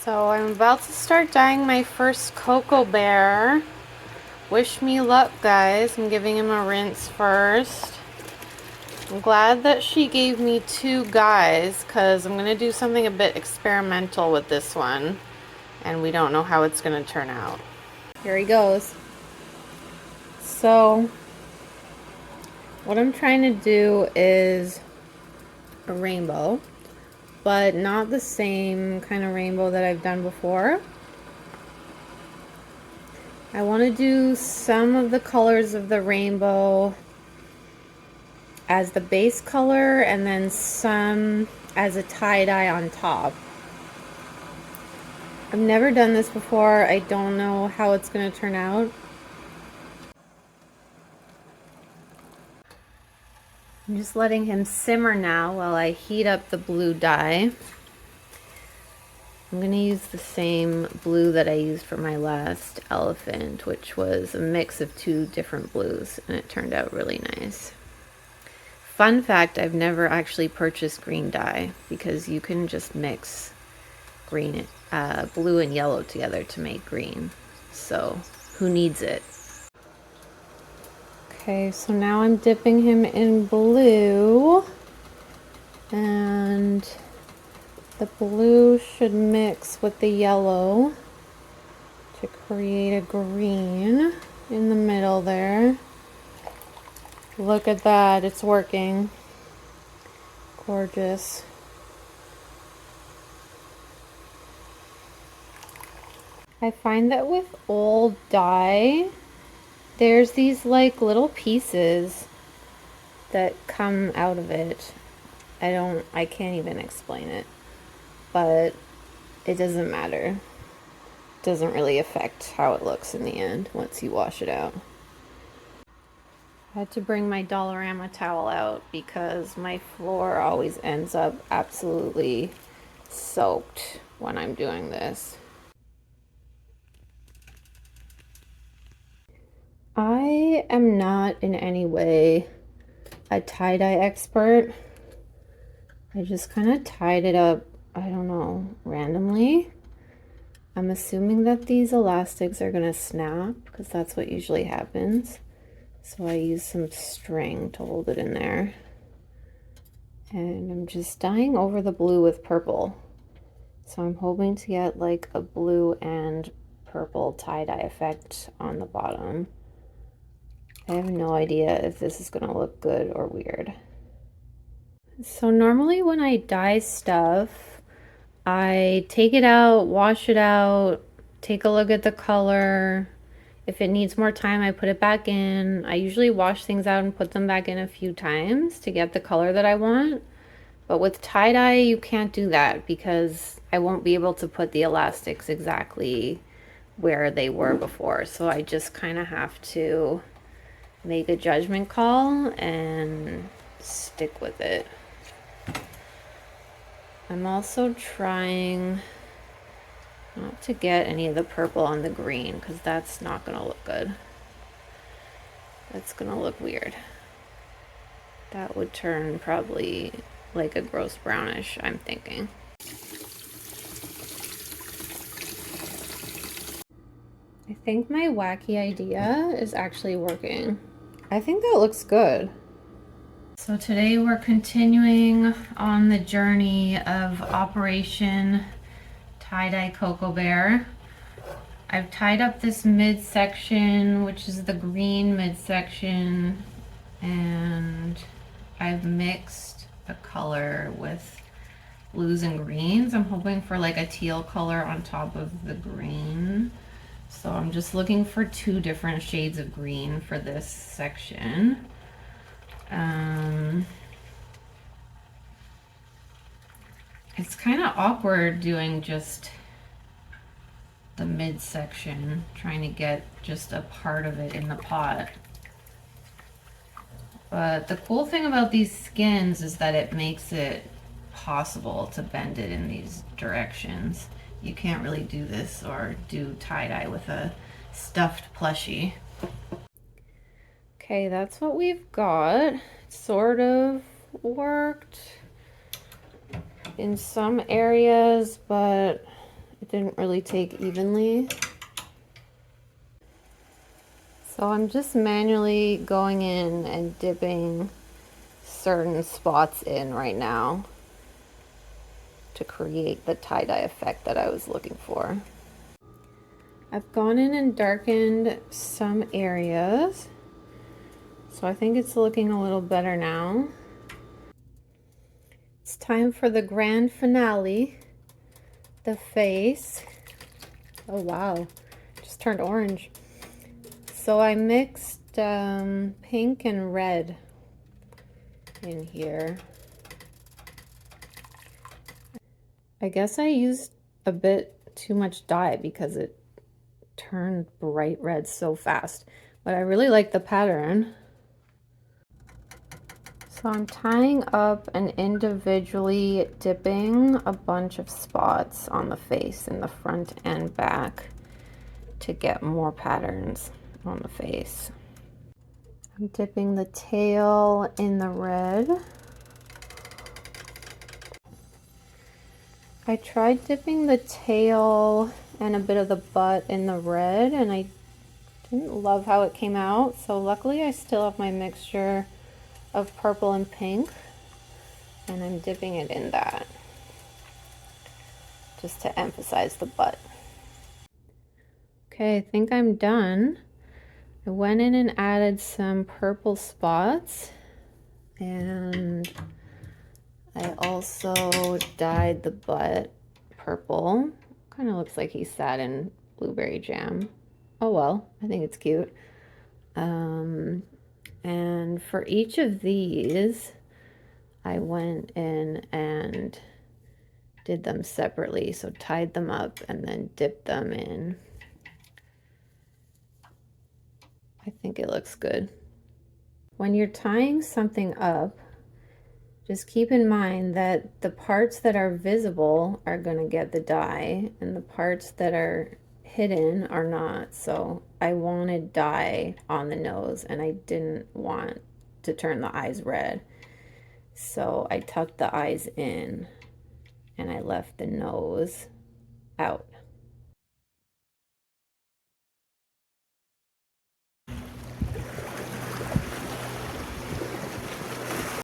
So I'm about to start dyeing my first Cocobear. Wish me luck, guys. I'm giving him a rinse first. I'm glad that she gave me 2 guys because I'm going to do something a bit experimental with this one. And we don't know how it's going to turn out. Here he goes. So what I'm trying to do is a rainbow, but not the same kind of rainbow that I've done before. I want to do some of the colors of the rainbow as the base color and then some as a tie-dye on top. I've never done this before. I don't know how it's going to turn out. I'm just letting him simmer now while I heat up the blue dye. I'm going to use the same blue that I used for my last elephant, which was a mix of 2 different blues, and it turned out really nice. Fun fact, I've never actually purchased green dye because you can just mix green, blue and yellow together to make green. So who needs it? Okay, so now I'm dipping him in blue, and the blue should mix with the yellow to create a green in the middle there. Look at that, it's working. Gorgeous. I find that with old dye, there's these like little pieces that come out of it. I can't even explain it, but it doesn't matter. It doesn't really affect how it looks in the end once you wash it out. I had to bring my Dollarama towel out because my floor always ends up absolutely soaked when I'm doing this. I am not in any way a tie-dye expert. I just kind of tied it up, I don't know, randomly. I'm assuming that these elastics are going to snap because that's what usually happens. So I use some string to hold it in there. And I'm just dyeing over the blue with purple. So I'm hoping to get like a blue and purple tie-dye effect on the bottom. I have no idea if this is going to look good or weird. So normally when I dye stuff, I take it out, wash it out, take a look at the color. If it needs more time, I put it back in. I usually wash things out and put them back in a few times to get the color that I want. But with tie-dye, you can't do that because I won't be able to put the elastics exactly where they were before. So I just kind of have to make a judgment call and stick with it. I'm also trying not to get any of the purple on the green because that's not going to look good. That's going to look weird. That would turn probably like a gross brownish, I'm thinking. I think my wacky idea is actually working. I think that looks good. So today we're continuing on the journey of Operation Tie-Dye Cocobear. I've tied up this midsection, which is the green midsection, and I've mixed the color with blues and greens. I'm hoping for like a teal color on top of the green. So I'm just looking for 2 different shades of green for this section. It's kind of awkward doing just the midsection, trying to get just a part of it in the pot. But the cool thing about these skins is that it makes it possible to bend it in these directions. You can't really do this or do tie-dye with a stuffed plushie. Okay, that's what we've got. It sort of worked in some areas, but It didn't really take evenly. So I'm just manually going in and dipping certain spots in right now to create the tie-dye effect that I was looking for. I've gone in and darkened some areas, so I think it's looking a little better now. It's time for the grand finale, the face. Oh wow, just turned orange. So I mixed pink and red in here. I guess I used a bit too much dye because it turned bright red so fast, but I really like the pattern. So I'm tying up and individually dipping a bunch of spots on the face in the front and back to get more patterns on the face. I'm dipping the tail in the red. I tried dipping the tail and a bit of the butt in the red, and I didn't love how it came out, so luckily I still have my mixture of purple and pink, and I'm dipping it in that just to emphasize the butt. Okay, I think I'm done. I went in and added some purple spots, and I also dyed the butt purple. Kind of looks like he sat in blueberry jam. Oh well, I think it's cute. And for each of these, I went in and did them separately. So tied them up and then dipped them in. I think it looks good. When you're tying something up, just keep in mind that the parts that are visible are going to get the dye and the parts that are hidden are not. So I wanted dye on the nose and I didn't want to turn the eyes red. So I tucked the eyes in and I left the nose out.